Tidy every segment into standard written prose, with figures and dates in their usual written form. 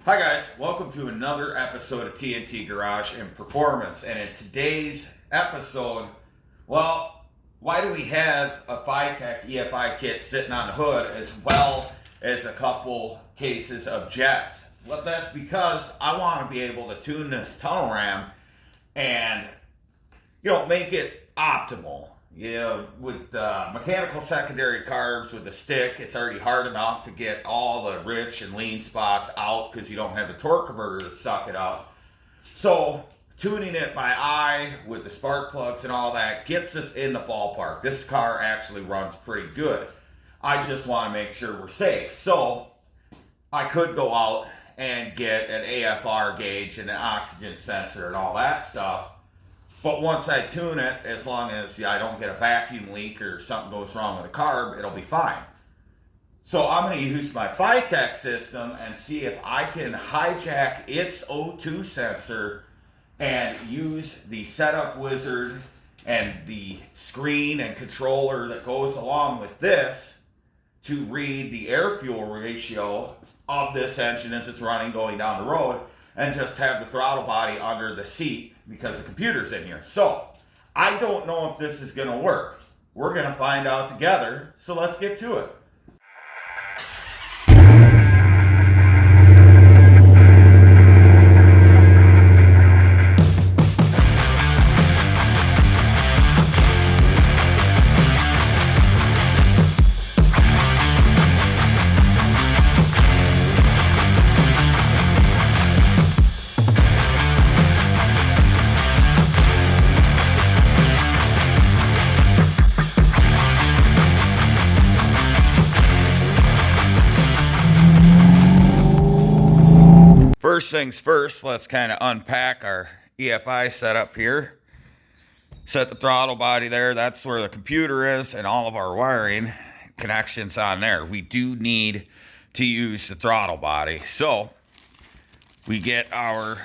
Hi guys, welcome to another episode of T.N.T. Garage and Performance. And in today's episode, well, why do we have a FiTech EFI kit sitting on the hood as well as a couple cases of jets? Well, that's because I want to be able to tune this tunnel ram and, make it optimal. With mechanical secondary carbs with the stick, it's already hard enough to get all the rich and lean spots out because you don't have a torque converter to suck it up. So tuning it by eye with the spark plugs and all that gets us in the ballpark. This car actually runs pretty good. I just want to make sure we're safe. So I could go out and get an AFR gauge and an oxygen sensor and all that stuff. But once I tune it, as long as I don't get a vacuum leak or something goes wrong with the carb, it'll be fine. So I'm going to use my FiTech system and see if I can hijack its O2 sensor and use the setup wizard and the screen and controller that goes along with this to read the air-fuel ratio of this engine as it's running going down the road, and just have the throttle body under the seat because the computer's in here. So I don't know if this is going to work. We're going to find out together. So let's get to it. First things first, let's kind of unpack our EFI setup here. Set the throttle body there. That's where the computer is and all of our wiring connections on there. We do need to use the throttle body. So we get our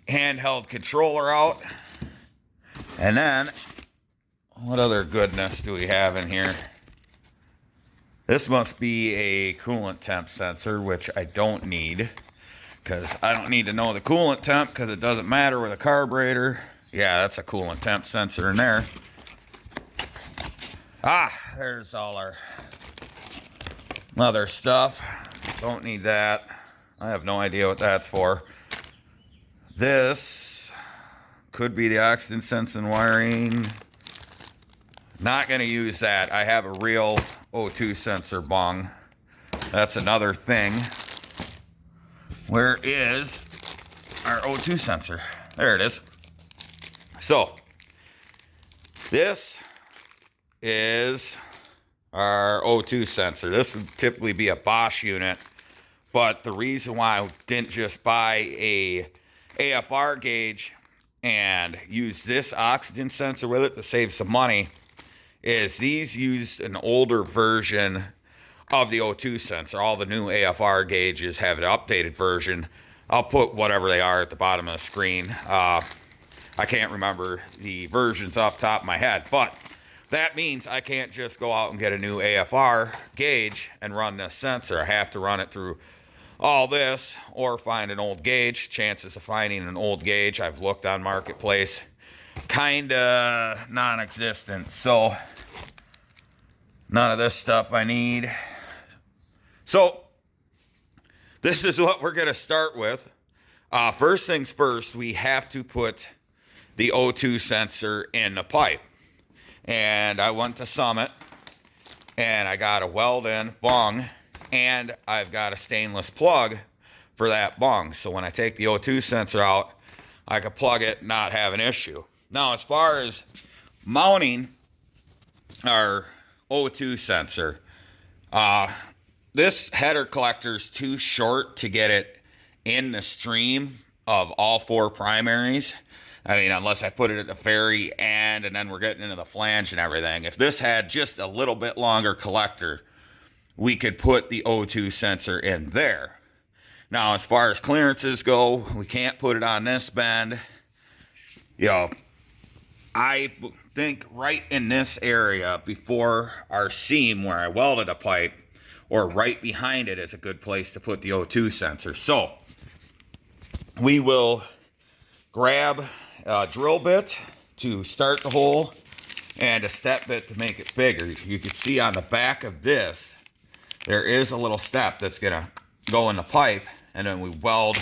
handheld controller out. And then what other goodness do we have in here? This must be a coolant temp sensor, which I don't need, because I don't need to know the coolant temp because it doesn't matter with a carburetor. Yeah, that's a coolant temp sensor in there. There's all our other stuff. Don't need that. I have no idea what that's for. This could be the oxygen sensing wiring. Not going to use that. I have a real O2 sensor bung. That's another thing. Where is our O2 sensor? There it is. So, this is our O2 sensor. This would typically be a Bosch unit, but the reason why I didn't just buy a AFR gauge and use this oxygen sensor with it to save some money is these used an older version of the O2 sensor. All the new AFR gauges have an updated version. I'll put whatever they are at the bottom of the screen. I can't remember the versions off the top of my head, but that means I can't just go out and get a new AFR gauge and run this sensor. I have to run it through all this or find an old gauge. Chances of finding an old gauge, I've looked on Marketplace, kinda non-existent. So none of this stuff I need. So this is what we're going to start with. First things first, we have to put the O2 sensor in the pipe. And I went to Summit, and I got a weld-in bung, and I've got a stainless plug for that bung. So when I take the O2 sensor out, I can plug it, not have an issue. Now, as far as mounting our O2 sensor, this header collector is too short to get it in the stream of all four primaries. I mean, unless I put it at the very end and then we're getting into the flange and everything. If this had just a little bit longer collector, we could put the O2 sensor in there. Now, as far as clearances go, we can't put it on this bend. I think right in this area before our seam where I welded a pipe, or right behind it is a good place to put the O2 sensor. So we will grab a drill bit to start the hole and a step bit to make it bigger. You can see on the back of this, there is a little step that's gonna go in the pipe, and then we weld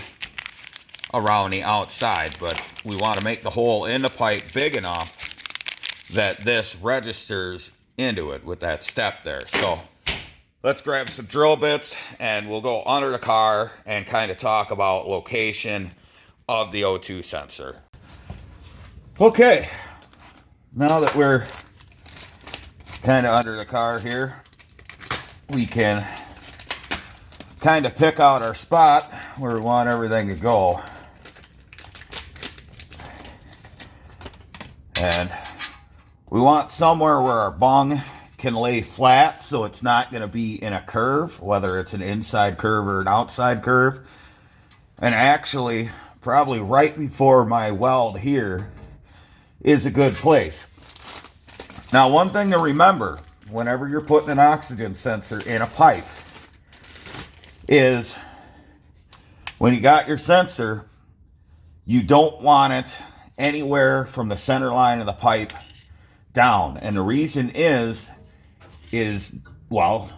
around the outside, but we want to make the hole in the pipe big enough that this registers into it with that step there. So let's grab some drill bits and we'll go under the car and kind of talk about location of the O2 sensor. Okay, now that we're kind of under the car here, we can kind of pick out our spot where we want everything to go. And we want somewhere where our bung can lay flat, so it's not going to be in a curve, whether it's an inside curve or an outside curve. And actually, probably right before my weld here is a good place. Now, one thing to remember whenever you're putting an oxygen sensor in a pipe is when you got your sensor, you don't want it anywhere from the center line of the pipe down. And the reason is, well,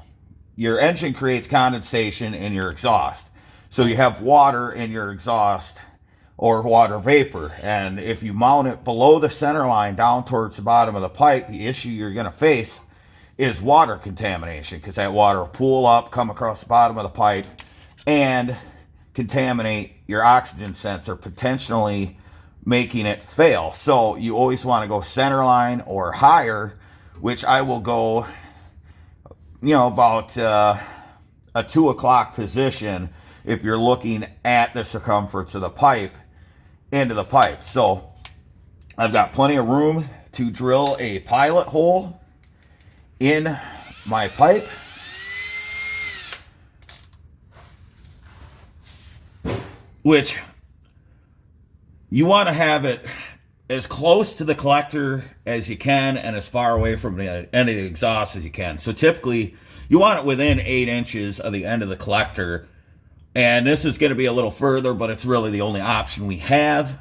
your engine creates condensation in your exhaust. So you have water in your exhaust or water vapor. And if you mount it below the center line down towards the bottom of the pipe, the issue you're going to face is water contamination, because that water will pool up, come across the bottom of the pipe, and contaminate your oxygen sensor, potentially making it fail. So you always want to go center line or higher, which I will go, about a 2 o'clock position if you're looking at the circumference of the pipe into the pipe. So I've got plenty of room to drill a pilot hole in my pipe. Which you want to have it as close to the collector as you can and as far away from the end of the exhaust as you can. So typically you want it within 8 inches of the end of the collector. And this is going to be a little further, but it's really the only option we have.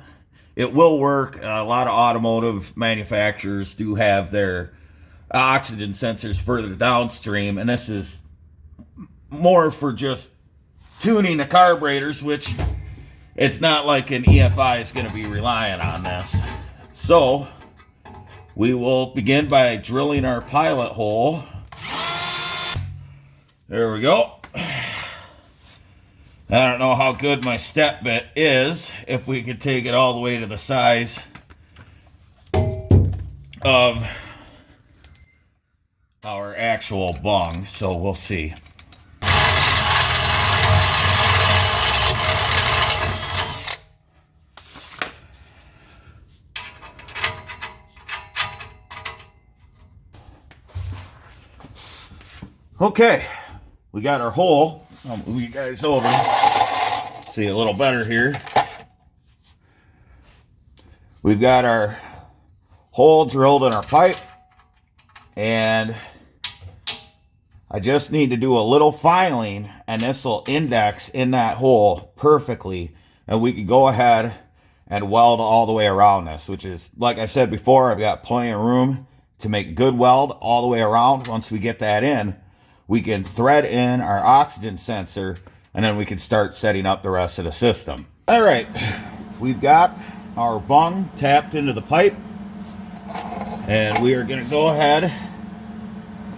It will work. A lot of automotive manufacturers do have their oxygen sensors further downstream, and this is more for just tuning the carburetors, which it's not like an EFI is going to be relying on this. So we will begin by drilling our pilot hole. There we go. I don't know how good my step bit is, if we could take it all the way to the size of our actual bung, so we'll see. Okay, we got our hole. I'll move you guys over. See a little better here. We've got our hole drilled in our pipe, and I just need to do a little filing, and this will index in that hole perfectly, and we can go ahead and weld all the way around this, which is, like I said before, I've got plenty of room to make good weld all the way around. Once we get that in, we can thread in our oxygen sensor, and then we can start setting up the rest of the system. All right, we've got our bung tapped into the pipe, and we are going to go ahead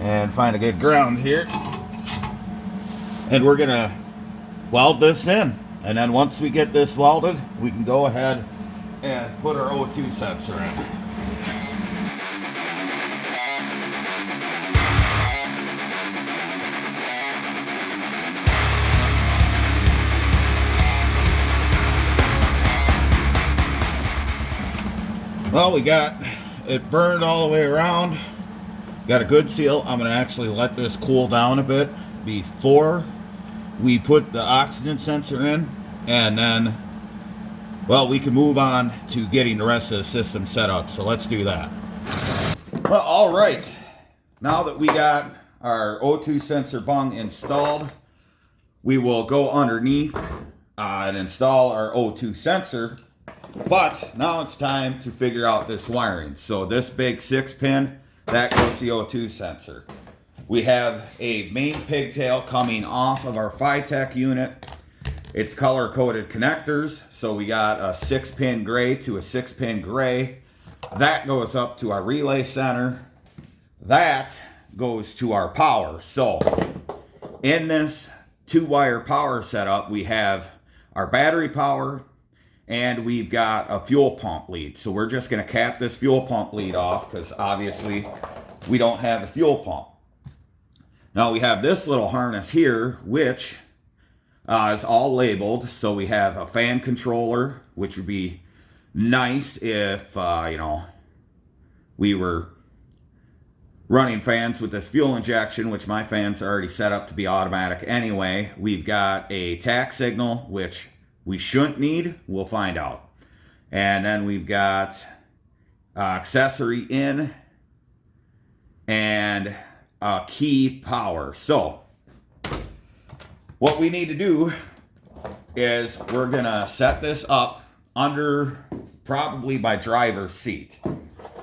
and find a good ground here, and we're going to weld this in. And then once we get this welded, we can go ahead and put our O2 sensor in. Well, we got it burned all the way around. Got a good seal. I'm going to actually let this cool down a bit before we put the oxygen sensor in. And then, well, we can move on to getting the rest of the system set up. So let's do that. Well, all right. Now that we got our O2 sensor bung installed, we will go underneath and install our O2 sensor. But now it's time to figure out this wiring. So this big 6-pin, that goes to the O2 sensor. We have a main pigtail coming off of our FiTech unit. It's color-coded connectors. So we got a 6-pin gray to a 6-pin gray. That goes up to our relay center. That goes to our power. So in this 2-wire power setup, we have our battery power, and we've got a fuel pump lead. So we're just going to cap this fuel pump lead off because obviously we don't have a fuel pump. Now we have this little harness here, which is all labeled. So we have a fan controller, which would be nice if, we were running fans with this fuel injection, which my fans are already set up to be automatic anyway. We've got a tach signal, which we shouldn't need. We'll find out. And then we've got accessory in and key power. So what we need to do is we're going to set this up under probably my driver's seat.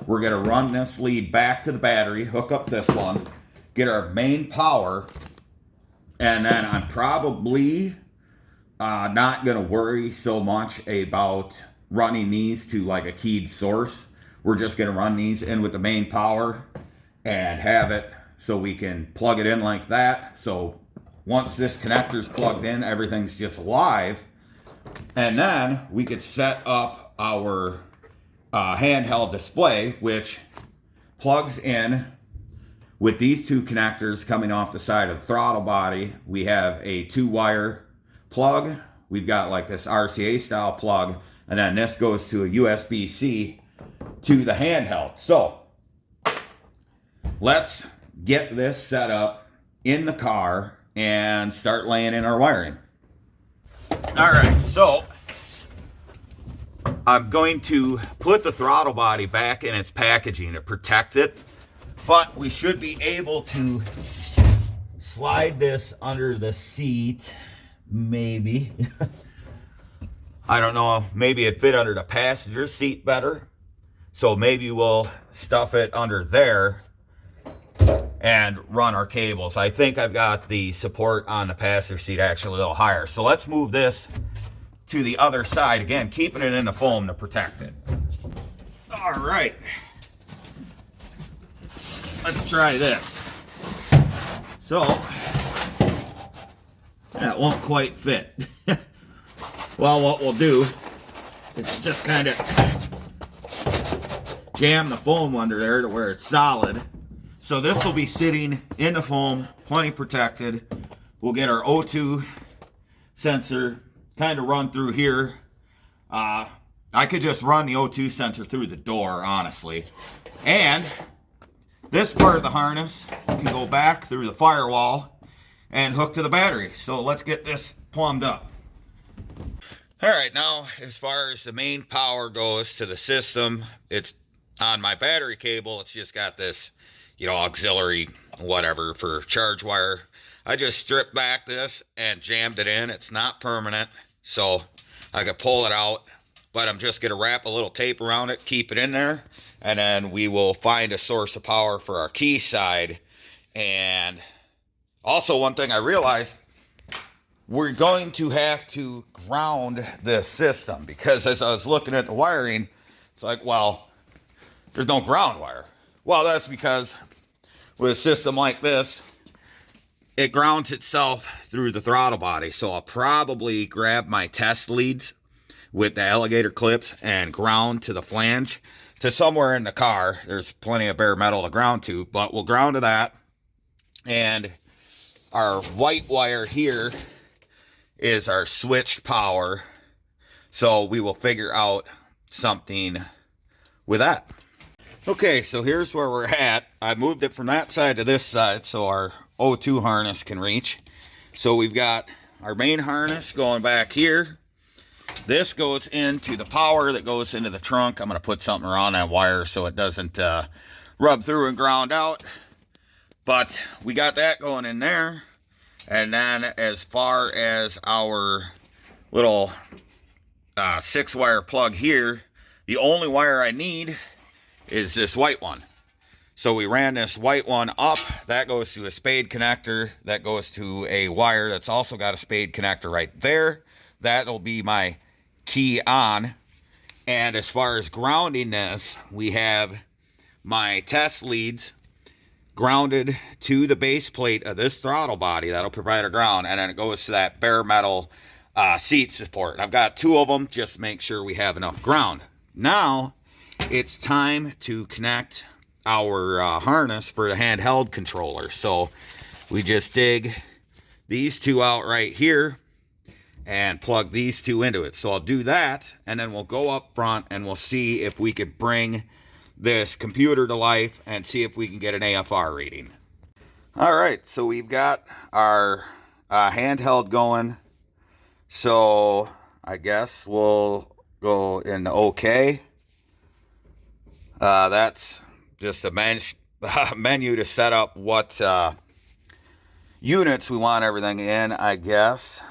We're going to run this lead back to the battery, hook up this one, get our main power, and then I'm probably not going to worry so much about running these to like a keyed source. We're just going to run these in with the main power and have it so we can plug it in like that. So once this connector's plugged in, everything's just live. And then we could set up our handheld display, which plugs in with these 2 connectors coming off the side of the throttle body. We have a 2-wire plug. We've got like this RCA style plug, and then this goes to a USB-C to the handheld. So let's get this set up in the car and start laying in our wiring. All right, so I'm going to put the throttle body back in its packaging to protect it, but we should be able to slide this under the seat, maybe. I don't know, maybe it'd fit under the passenger seat better. So maybe we'll stuff it under there and run our cables. I think I've got the support on the passenger seat actually a little higher. So let's move this to the other side, again, keeping it in the foam to protect it. All right. Let's try this. So, that won't quite fit. Well, what we'll do is just kind of jam the foam under there to where it's solid. So this will be sitting in the foam, plenty protected. We'll get our O2 sensor kind of run through here. I could just run the O2 sensor through the door, honestly. And this part of the harness can go back through the firewall and hook to the battery. So let's get this plumbed up. All right, now as far as the main power goes to the system, it's on my battery cable. It's just got this, auxiliary whatever for charge wire. I just stripped back this and jammed it in. It's not permanent, so I could pull it out, but I'm just going to wrap a little tape around it, keep it in there, and then we will find a source of power for our key side. And also, one thing I realized, we're going to have to ground this system, because as I was looking at the wiring, it's like, well, there's no ground wire. Well, that's because with a system like this, it grounds itself through the throttle body. So I'll probably grab my test leads with the alligator clips and ground to the flange to somewhere in the car. There's plenty of bare metal to ground to, but we'll ground to that. And our white wire here is our switched power. So we will figure out something with that. Okay, so here's where we're at. I moved it from that side to this side so our O2 harness can reach. So we've got our main harness going back here. This goes into the power that goes into the trunk. I'm going to put something around that wire so it doesn't rub through and ground out. But we got that going in there. And then as far as our little 6-wire plug here. The only wire I need is this white one. So we ran this white one up. That goes to a spade connector. That goes to a wire that's also got a spade connector right there. That'll be my key on. And as far as grounding this, we have my test leads grounded to the base plate of this throttle body. That'll provide a ground. And then it goes to that bare metal seat support. And I've got 2 of them, just to make sure we have enough ground. Now, it's time to connect our harness for the handheld controller. So we just dig these 2 out right here and plug these 2 into it. So I'll do that, and then we'll go up front and we'll see if we could bring this computer to life and see if we can get an AFR reading. All right, so we've got our handheld going. So I guess we'll go in OK. That's just a menu to set up what units we want everything in, I guess.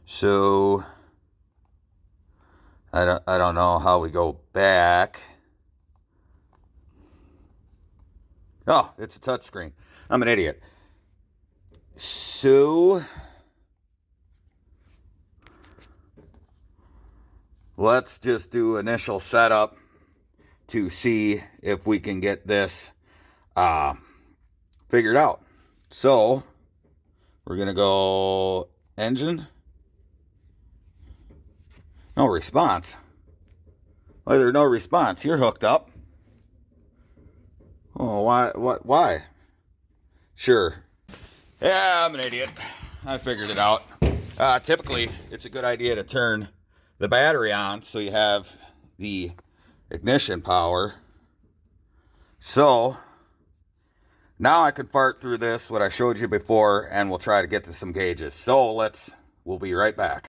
So I don't know how we go back. Oh, it's a touch screen. I'm an idiot. So let's just do initial setup to see if we can get this figured out. So we're going to go engine. No response. Why there's no response? You're hooked up. Oh, why? Why? Sure. Yeah, I'm an idiot. I figured it out. Typically, it's a good idea to turn the battery on so you have the ignition power. So now I can fart through this, what I showed you before, and we'll try to get to some gauges. So we'll be right back.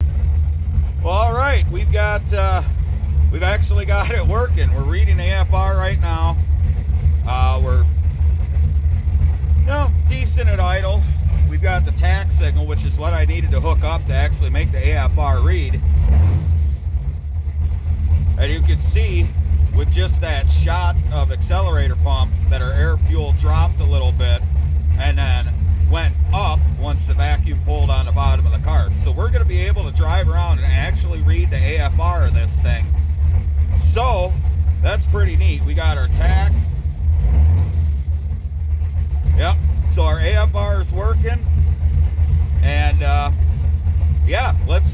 Well, all right, we've actually got it working. We're reading AFR right now. We're decent at idle. We've got the tach signal, which is what I needed to hook up to actually make the AFR read. And you can see with just that shot of accelerator pump that our air fuel dropped a little bit and then went up once the vacuum pulled on the bottom of the car. So we're going to be able to drive around and actually read the AFR of this thing. So that's pretty neat. We got our tach. Yep. So our AFR is working. And yeah, let's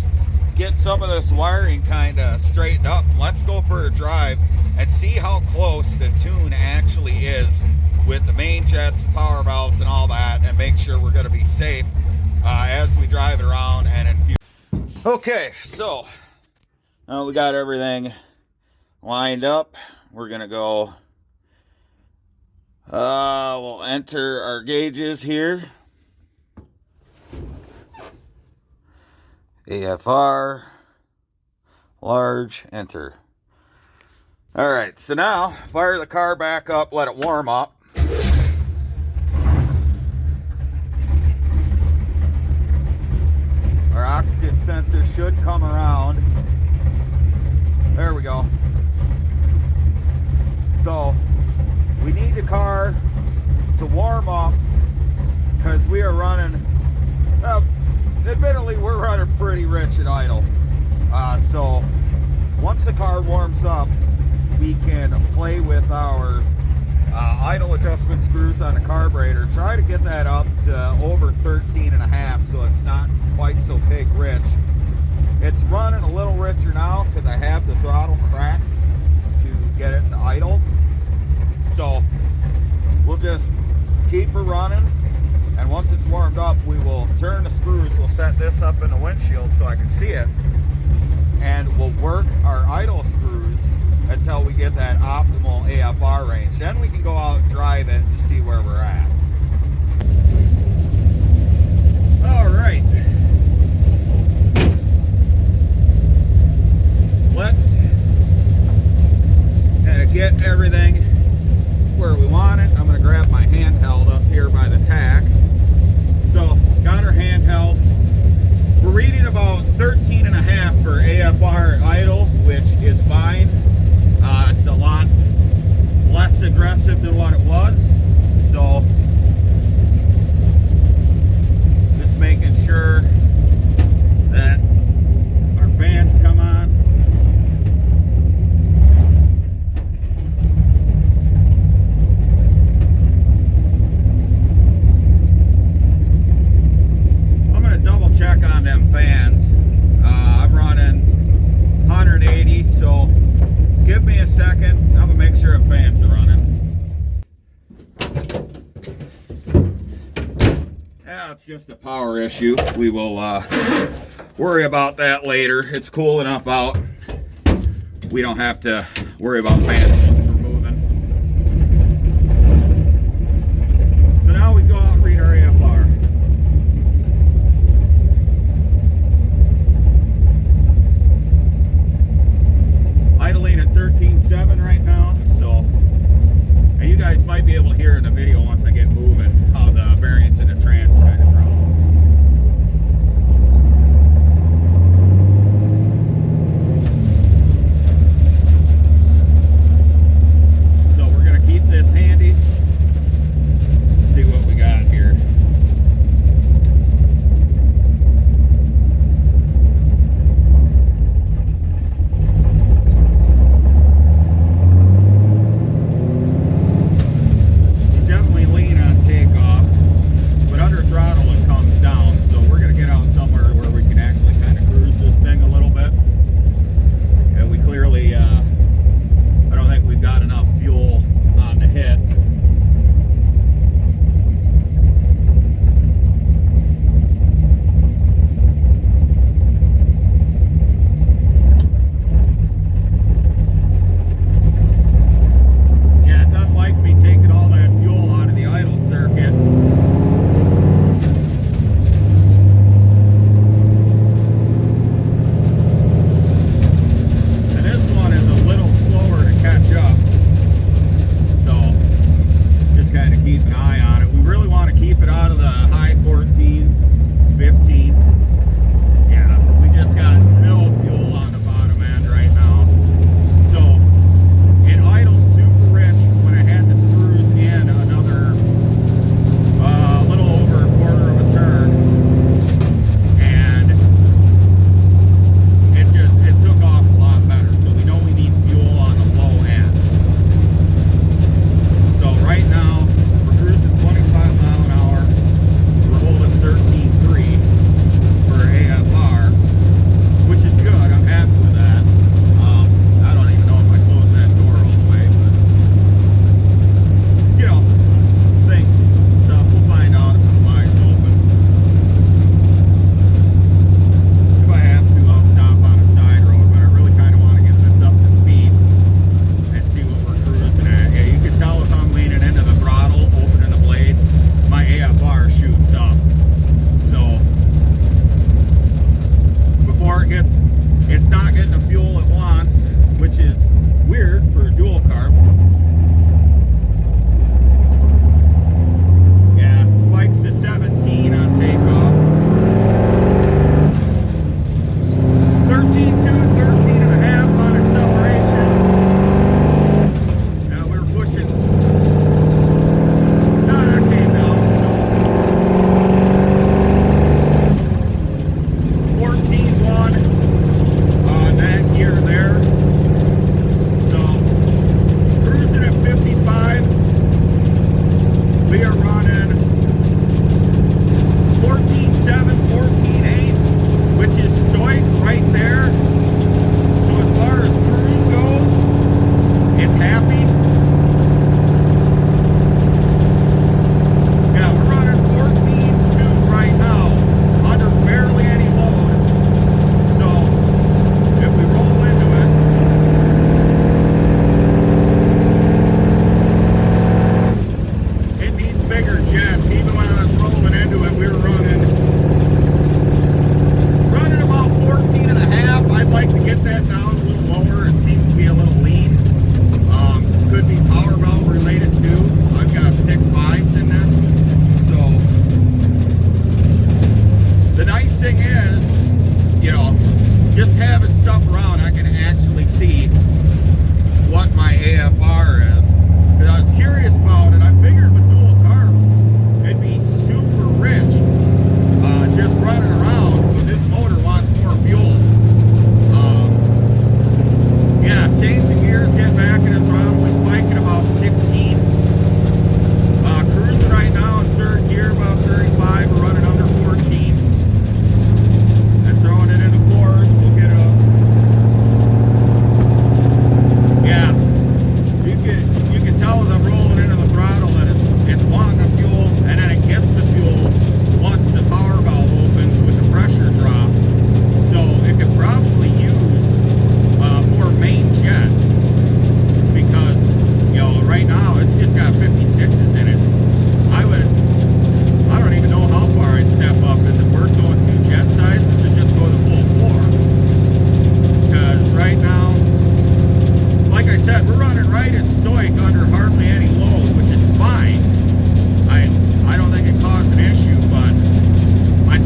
get some of this wiring kind of straightened up. Let's go for a drive and see how close the tune actually is with the main jets, power valves, and all that, and make sure we're going to be safe as we drive it around and in future. Okay, so now we got everything lined up. We're going to go, we'll enter our gauges here. AFR, large, enter. All right, so now fire the car back up, let it warm up. Our oxygen sensor should come around. There we go. So we need the car to warm up because we are running, admittedly, we're running pretty rich at idle. So once the car warms up, we can play with our idle adjustment screws on the carburetor. Try to get that up to over 13.5 so it's not quite so big rich. It's running a little richer now because I have the throttle cracked to get it to idle. So we'll just keep her running, and once it's warmed up, we will turn the screws. We'll set this up in the windshield so I can see it, and we'll work our idle screws until we get that optimal AFR range. Then we can go out and drive it to see where we're at. All right. Let's get everything where we want it. I'm going to grab my handheld up here by the tach. So, got our hand that's just a power issue. We will worry about that later. It's cool enough out. We don't have to worry about fans once we're moving. So now we go out and read our AFR. Idling at 13.7 right now, so, and you guys might be able to hear in the video once I get moving how the variance in the trans kind of grow. So we're gonna keep this handy, see what we got here. You can tell as I'm rolling into the throttle.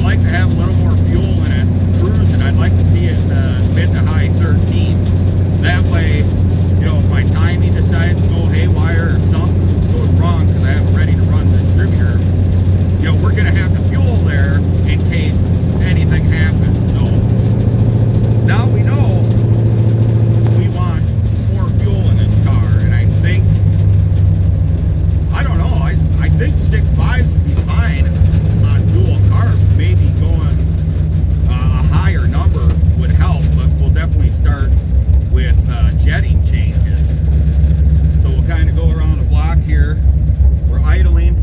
like to have a little more fuel in it cruising. I'd like to see it in the mid to high 13s. That way, you know, if my timing decides to go haywire or something goes wrong because I have it ready to run the distributor, you know, we're going to have the fuel there in case anything happens. So now we know we want more fuel in this car, and I think, I don't know, I think 6.5s would be fine on dual carbs. Maybe going a higher number would help, but we'll definitely start with jetting changes. So we'll kind of go around the block here. We're idling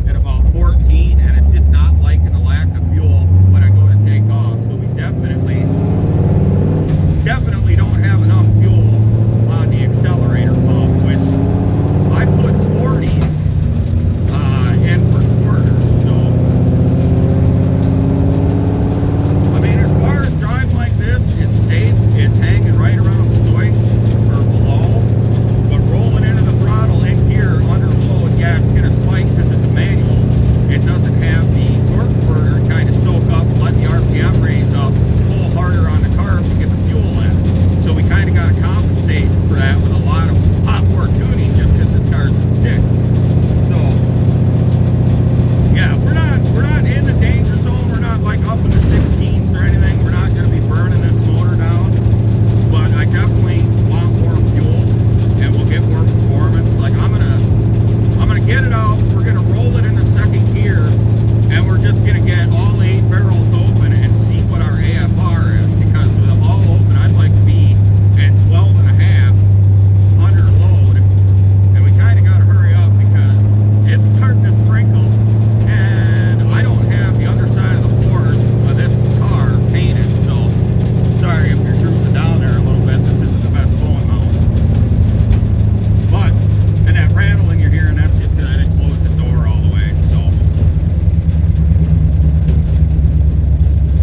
at about 14, and it's just not liking the lack of fuel when I go to take off. So we definitely don't have enough fuel on the accelerator pump, which I put 40s in for squirters. So I mean, as far as driving like this, it's safe. It's hanging right around stoic or below, but rolling into the throttle in gear under load, yeah, it's gonna spike because it's a manual. It doesn't have the torque converter to kind of soak up, let the RPM raise up, pull harder on the carb to get the fuel in. So we kind of got to compensate for that with a lot more tuning, just because this car's a stick. So yeah, we're not in the danger zone. We're not like up in the 16s or anything. We're not going to be burning this motor down, but I definitely want more fuel, and we'll get more performance. Like I'm gonna get it out. We're gonna roll it into second gear, and we're just gonna get all 8 barrels open and see what our AFR is, because with it all open, I'd like to be at 12.5 under load, and we kind of got to hurry up because it's starting to sprinkle, and I don't have the underside of the floors of this car painted. So sorry if you're drooping down there a little bit. This isn't the best phone mount, but and that rattling you're hearing, that's just because I didn't close the door all the way. So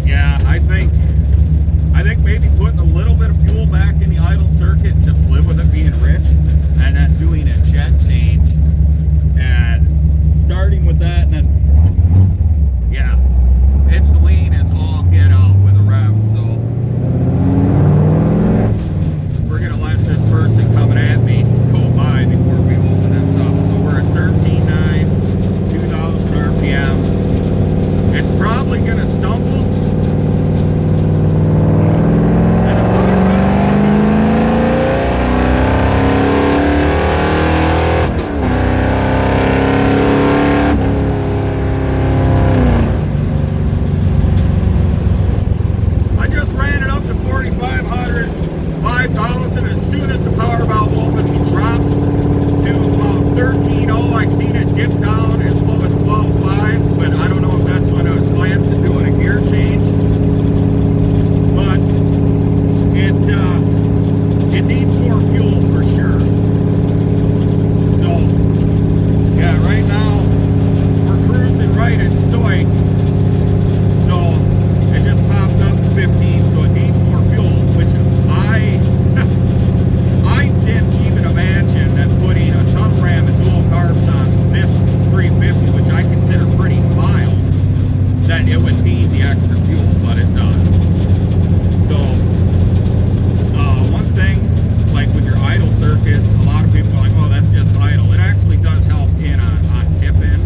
yeah, I think maybe putting a little bit of fuel back in the idle circuit, just live with it being rich, and then doing a jet change, and starting with that, and then yeah, it's lean as all get out with the revs. So we're gonna let this person coming at me go by before we open this up. So we're at 13.9, 2,000 RPM. It's probably gonna stumble. I just ran it up to 4,500, 5,000. As soon as the power valve opened, we dropped to about 13.0. I seen it dip down as low as 12.5, but I don't know if that's when I was glancing doing a gear change. But it needs more fuel for sure. So yeah, right now we're cruising right at stoic. So it just popped up to 15, so it needs more fuel, which I didn't even imagine that putting a ton ram and dual carbs on this 350, which I consider pretty mild, that it would need the extra fuel, but it does. So one thing, like with your idle circuit, a lot of people are like, oh, that's just idle. It actually does help in on tip-in,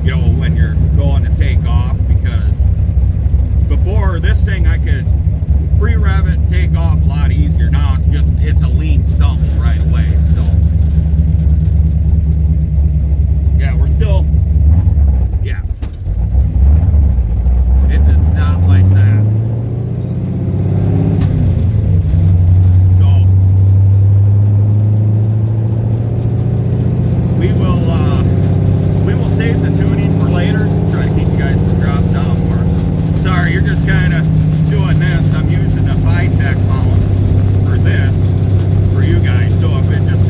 you know, when you're going to take off, because before this thing I could pre-rev it and take off a lot easier. Now it's a lean stumble right away. So yeah, we're still, yeah, it does not like that. So we will save the tuning for later. Try to keep you guys from dropping down more. Sorry, you're just kind of doing this. I'm using the FiTech mount for this for you guys. So if it just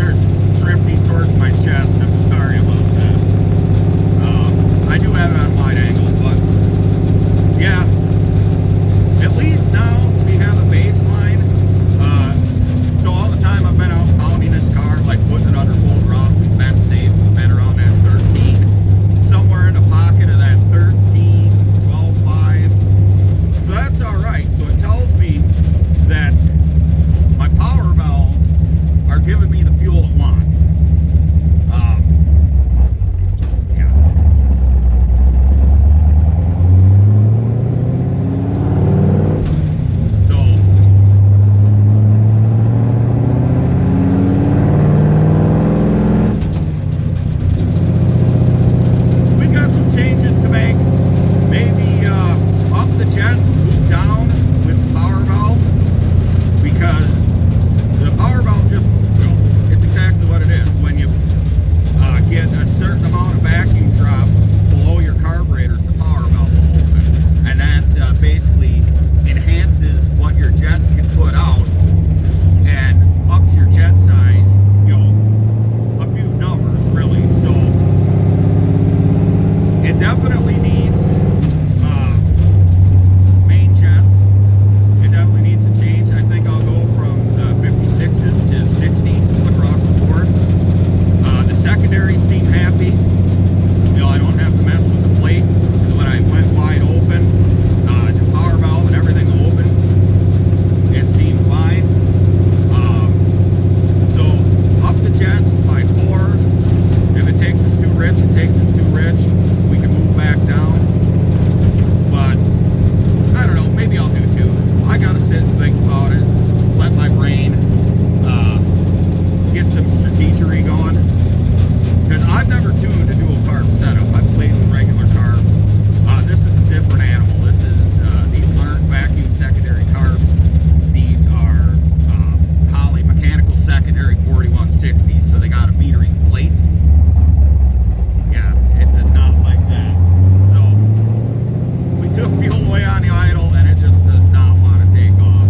put fuel away on the idle and it just does not want to take off.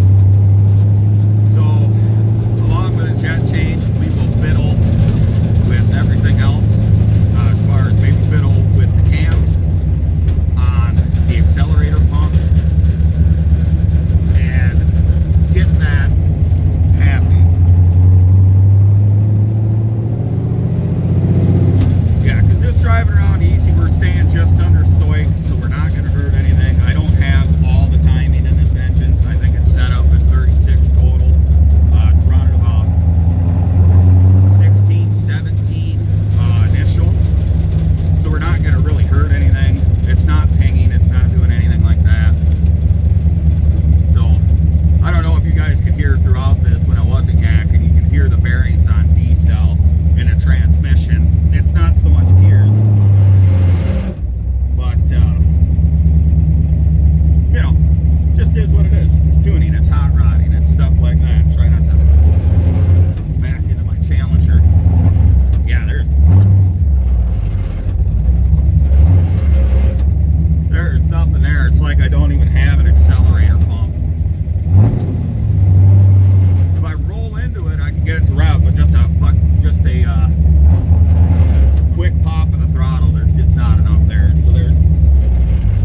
So along with a jet change, we will fiddle with everything else, as far as maybe fiddle with the cams on the accelerator pumps and get that happy. Yeah, because just driving around easy, we're staying just under stoic, so we're not going to hurt anything. I don't have all the timing in this engine. I think it's set up at 36 total. It's running about 16, 17 initial. So we're not going to really hurt anything. It's not pinging. It's not doing anything like that. So I don't know if you guys could hear throughout this when I wasn't yakking. You can hear the bearings on D-cell in a transmission. It's not so much gears, but you know, just is what it is. It's tuning, it's hot rodding, it's stuff like that. Try not to back into my Challenger. Yeah, there's nothing there. It's like I don't even have an accelerator pump. If I roll into it, I can get it to rev, but just a quick pop of the throttle, there's just not enough there. So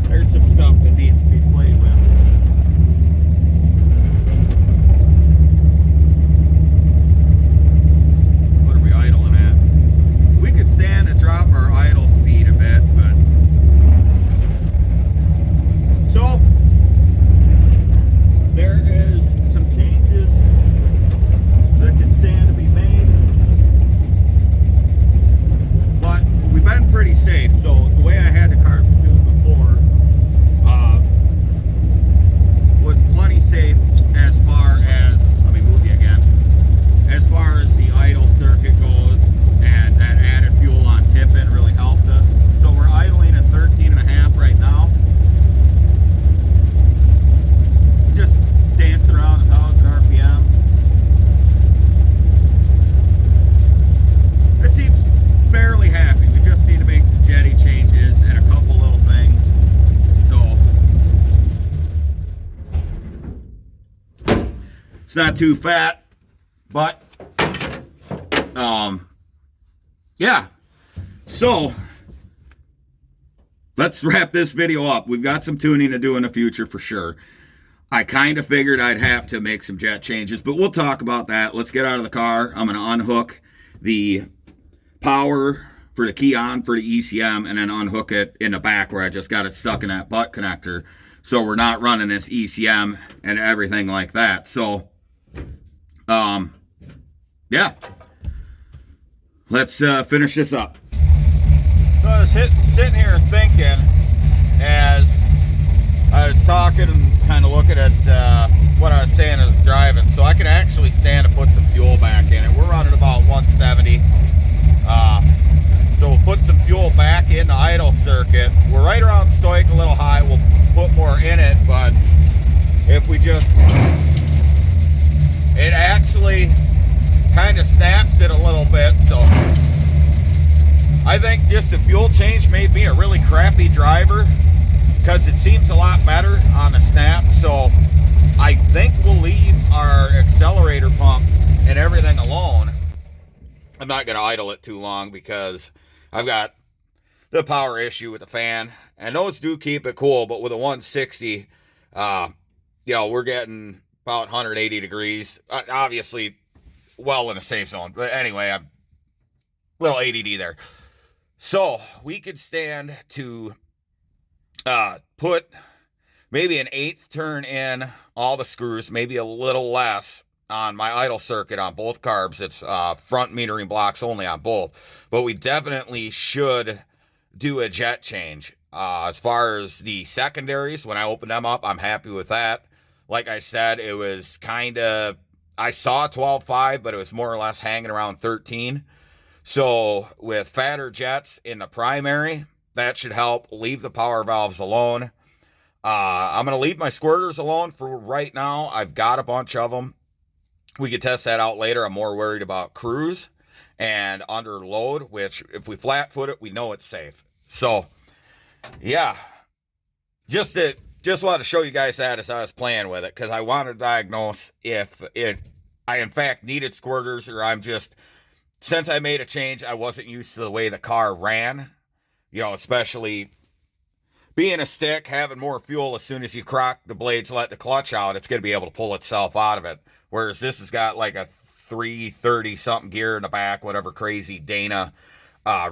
there's some stuff that needs to be played with. What are we idling at? We could stand to drop our idle speed a bit, but so there is some changes that can stand to be made, but we've been pretty safe. So the way I had the carbs tuned before was plenty safe as far as, let me move you again, as far as the idle circuit goes, and that added fuel on tip-in really helped us. So we're idling at 13.5 right now. Just dancing around 1,000 RPM. It seems fairly happy. We just need to make some jetty changes and a couple little things. So it's not too fat, but yeah. So let's wrap this video up. We've got some tuning to do in the future for sure. I kind of figured I'd have to make some jet changes, but we'll talk about that. Let's get out of the car. I'm going to unhook the power for the key on for the ECM and then unhook it in the back where I just got it stuck in that butt connector. So we're not running this ECM and everything like that. So, yeah. Let's finish this up. So I was sitting here thinking as I was talking and kind of looking at what I was saying as I was driving. So I can actually stand to put some fuel back in it. We're running about 170. So we'll put some fuel back in the idle circuit. We're right around stoic, a little high. We'll put more in it, but if we just, it actually kind of snaps it a little bit. So I think just the fuel change made me a really crappy driver because it seems a lot better on the snap. So I think we'll leave our accelerator pump and everything alone. I'm not going to idle it too long because I've got the power issue with the fan, and those do keep it cool, but with a 160, you know, we're getting about 180 degrees, obviously well in a safe zone, but anyway, I'm a little ADD there. So we could stand to put maybe an eighth turn in all the screws, maybe a little less on my idle circuit on both carbs. It's front metering blocks only on both, but we definitely should do a jet change. As far as the secondaries, when I opened them up, I'm happy with that. Like I said, it was kind of, I saw 12.5, but it was more or less hanging around 13. So with fatter jets in the primary, that should help. Leave the power valves alone. I'm going to leave my squirters alone for right now. I've got a bunch of them. We could test that out later. I'm more worried about cruise and under load, which if we flat foot it, we know it's safe. So yeah, just to just wanted to show you guys that as I was playing with it, because I wanted to diagnose if I in fact needed squirters, or I'm just, since I made a change, I wasn't used to the way the car ran, you know, especially being a stick, having more fuel. As soon as you crock the blades, let the clutch out, it's going to be able to pull itself out of it. Whereas this has got like a 330 something gear in the back, whatever crazy Dana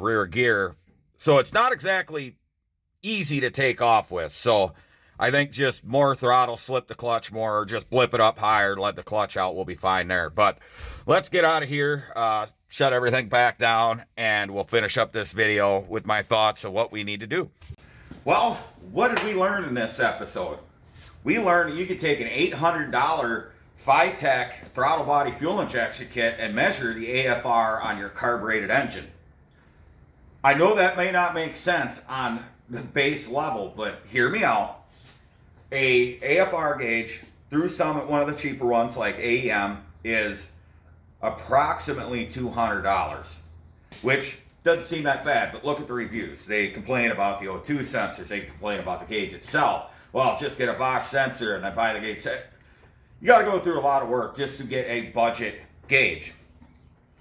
rear gear. So it's not exactly easy to take off with. So I think just more throttle, slip the clutch more, or just blip it up higher, let the clutch out, we'll be fine there. But let's get out of here, shut everything back down, and we'll finish up this video with my thoughts of what we need to do. Well, what did we learn in this episode? We learned you could take an $800 FiTech throttle body fuel injection kit and measure the AFR on your carbureted engine. I know that may not make sense on the base level, but hear me out. A AFR gauge through Summit, one of the cheaper ones like AEM, is approximately $200, which doesn't seem that bad, but look at the reviews. They complain about the O2 sensors. They complain about the gauge itself. Well, just get a Bosch sensor and then buy the gauge set. You got to go through a lot of work just to get a budget gauge.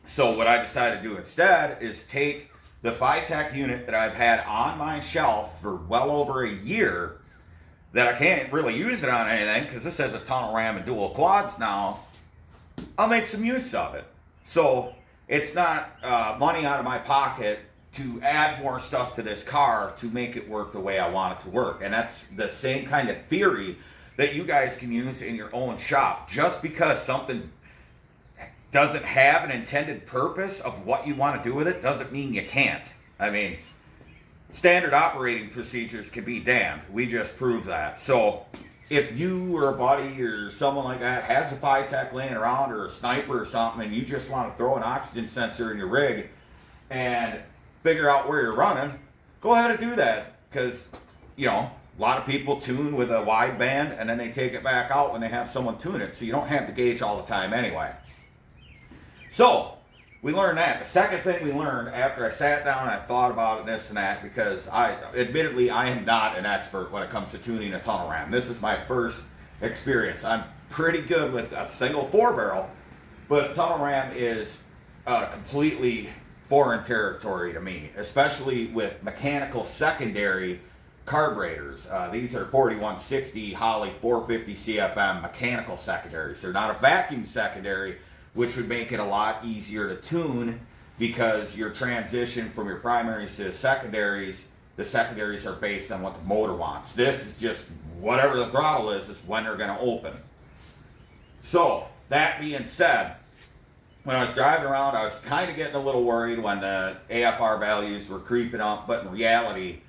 So what I decided to do instead is take the FiTech unit that I've had on my shelf for well over a year, that I can't really use it on anything because this has a tunnel ram and dual quads now. I'll make some use of it. So it's not money out of my pocket to add more stuff to this car to make it work the way I want it to work. And that's the same kind of theory that you guys can use in your own shop. Just because something doesn't have an intended purpose of what you want to do with it doesn't mean you can't. I mean, standard operating procedures can be damned. We just proved that. So if you or a buddy or someone like that has a FiTech laying around, or a sniper or something, and you just want to throw an oxygen sensor in your rig and figure out where you're running, go ahead and do that. Because, you know, a lot of people tune with a wide band and then they take it back out when they have someone tune it. So you don't have the gauge all the time anyway. So we learned that. The second thing we learned after I sat down and I thought about it, this and that, because admittedly I am not an expert when it comes to tuning a tunnel ram. This is my first experience. I'm pretty good with a single 4-barrel, but a tunnel ram is completely foreign territory to me, especially with mechanical secondary carburetors. These are 4160 Holley 450 CFM mechanical secondaries. They're not a vacuum secondary, which would make it a lot easier to tune, because your transition from your primaries to the secondaries are based on what the motor wants. This is just whatever the throttle is when they're going to open. So that being said, when I was driving around, I was kind of getting a little worried when the AFR values were creeping up, but in reality,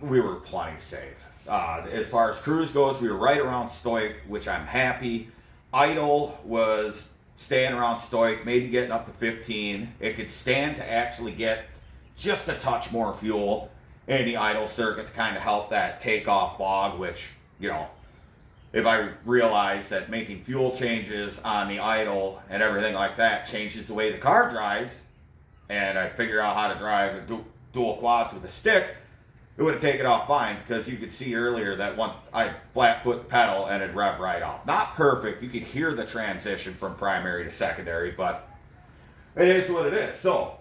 we were plenty safe. As far as cruise goes, we were right around stoic, which I'm happy. Idle was staying around stoic, maybe getting up to 15. It could stand to actually get just a touch more fuel in the idle circuit to kind of help that takeoff bog, which, you know, if I realize that making fuel changes on the idle and everything like that changes the way the car drives, and I figure out how to drive dual quads with a stick, it would have taken off fine, because you could see earlier that one I flat foot the pedal and it'd rev right off. Not perfect. You could hear the transition from primary to secondary, but it is what it is. So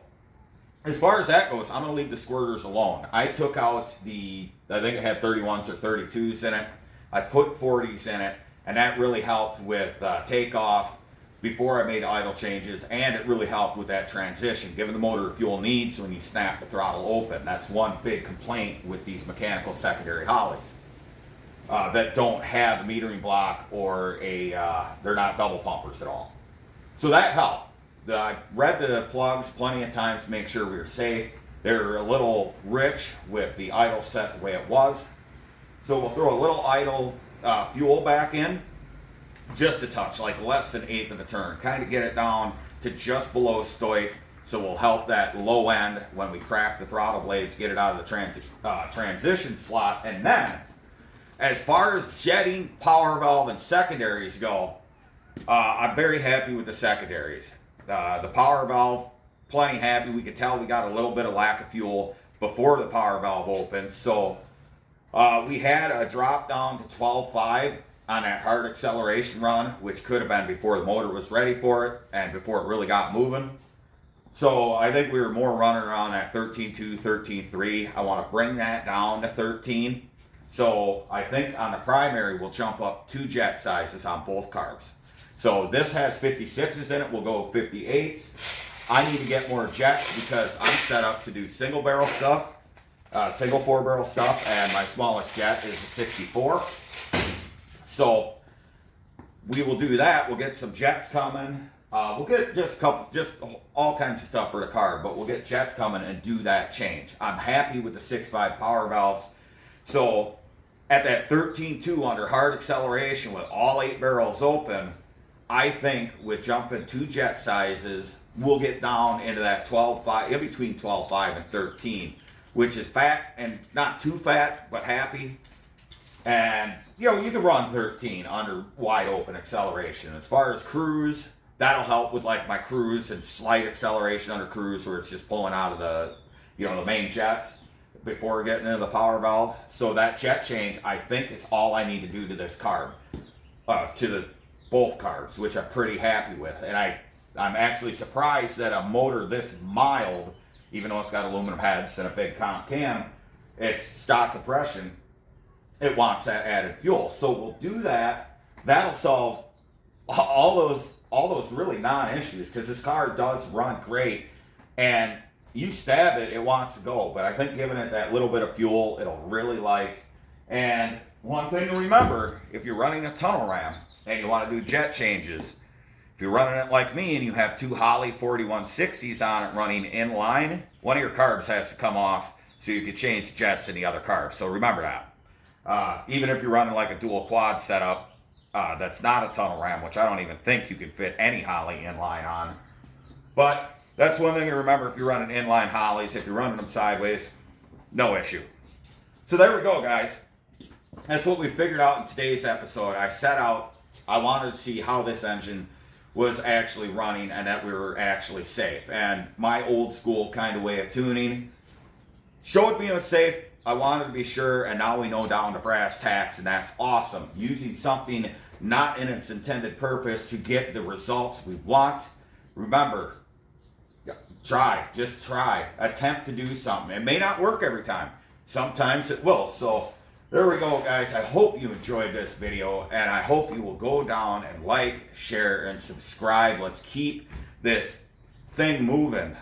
as far as that goes, I'm going to leave the squirters alone. I took out I think it had 31s or 32s in it. I put 40s in it, and that really helped with takeoff before I made idle changes, and it really helped with that transition, giving the motor fuel needs when you snap the throttle open. That's one big complaint with these mechanical secondary Holleys that don't have a metering block, or they're not double pumpers at all. So that helped. I've read the plugs plenty of times to make sure we were safe. They're a little rich with the idle set the way it was. So we'll throw a little idle fuel back in, just a touch, like less than 1/8 of a turn, kind of get it down to just below stoic, so we'll help that low end when we crack the throttle blades, get it out of the transition slot. And then as far as jetting, power valve, and secondaries go, I'm very happy with the secondaries. The power valve, plenty happy. We could tell we got a little bit of lack of fuel before the power valve opened, so We had a drop down to 12.5 on that hard acceleration run, which could have been before the motor was ready for it and before it really got moving. So I think we were more running around at 13.2, 13.3. I want to bring that down to 13. So I think on the primary, we'll jump up 2 jet sizes on both carbs. So this has 56s in it. We'll go 58s. I need to get more jets because I'm set up to do single barrel stuff, single 4-barrel stuff, and my smallest jet is a 64. So we will do that. We'll get some jets coming. We'll get just all kinds of stuff for the car, but we'll get jets coming and do that change. I'm happy with the 6.5 power valves. So at that 13.2 under hard acceleration with all 8 barrels open, I think with jumping 2 jet sizes, we'll get down into that 12.5, in between 12.5 and 13, which is fat and not too fat, but happy. And, you know, you can run 13 under wide open acceleration. As far as cruise, that'll help with like my cruise and slight acceleration under cruise where it's just pulling out of the, you know, the main jets before getting into the power valve. So that jet change, I think, is all I need to do to this carb, to both carbs, which I'm pretty happy with. And I'm actually surprised that a motor this mild, even though it's got aluminum heads and a big comp cam, it's stock compression, it wants that added fuel. So we'll do that. That'll solve all those really non-issues, because this car does run great, and you stab it, it wants to go. But I think giving it that little bit of fuel, it'll really like. And one thing to remember, if you're running a tunnel ram and you want to do jet changes, if you're running it like me and you have 2 Holley 4160s on it running in line, one of your carbs has to come off so you can change jets in the other carb. So remember that. Even if you're running like a dual quad setup, that's not a tunnel ram, which I don't even think you can fit any Holley inline on. But that's one thing to remember if you're running inline Holleys. If you're running them sideways, no issue. So there we go, guys. That's what we figured out in today's episode. I wanted to see how this engine was actually running and that we were actually safe. And my old school kind of way of tuning showed me it was safe. I wanted to be sure, and now we know down to brass tacks, and that's awesome. Using something not in its intended purpose to get the results we want. Remember, just try. Attempt to do something. It may not work every time. Sometimes it will. So there we go, guys. I hope you enjoyed this video, and I hope you will go down and like, share, and subscribe. Let's keep this thing moving.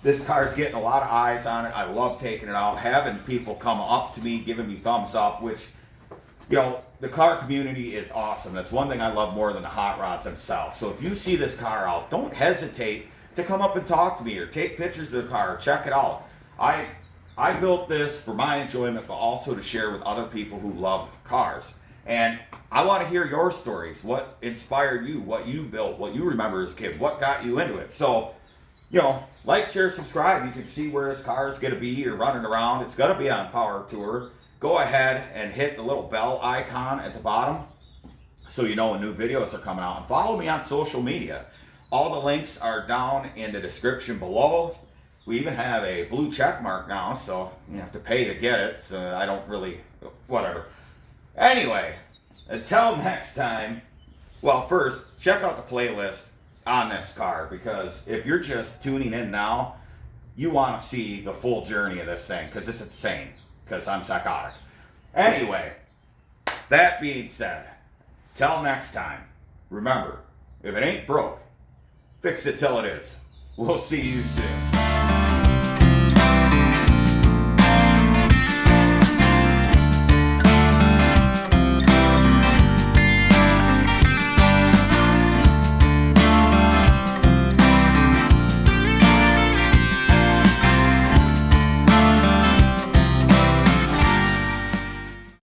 This car's getting a lot of eyes on it. I love taking it out, having people come up to me, giving me thumbs up, which, you know, the car community is awesome. That's one thing I love more than the hot rods themselves. So if you see this car out, don't hesitate to come up and talk to me or take pictures of the car, check it out. I built this for my enjoyment, but also to share with other people who love cars. And I want to hear your stories. What inspired you? What you built? What you remember as a kid? What got you into it? So, you know, like, share, subscribe. You can see where this car is going to be. You're running around. It's going to be on Power Tour. Go ahead and hit the little bell icon at the bottom so you know when new videos are coming out. And follow me on social media. All the links are down in the description below. We even have a blue check mark now, so you have to pay to get it. So I don't really, whatever. Anyway, until next time, well, first, check out the playlist on this car, because if you're just tuning in now, you want to see the full journey of this thing, because it's insane, because I'm psychotic. Anyway, that being said, till next time, remember, if it ain't broke, fix it till it is. We'll see you soon.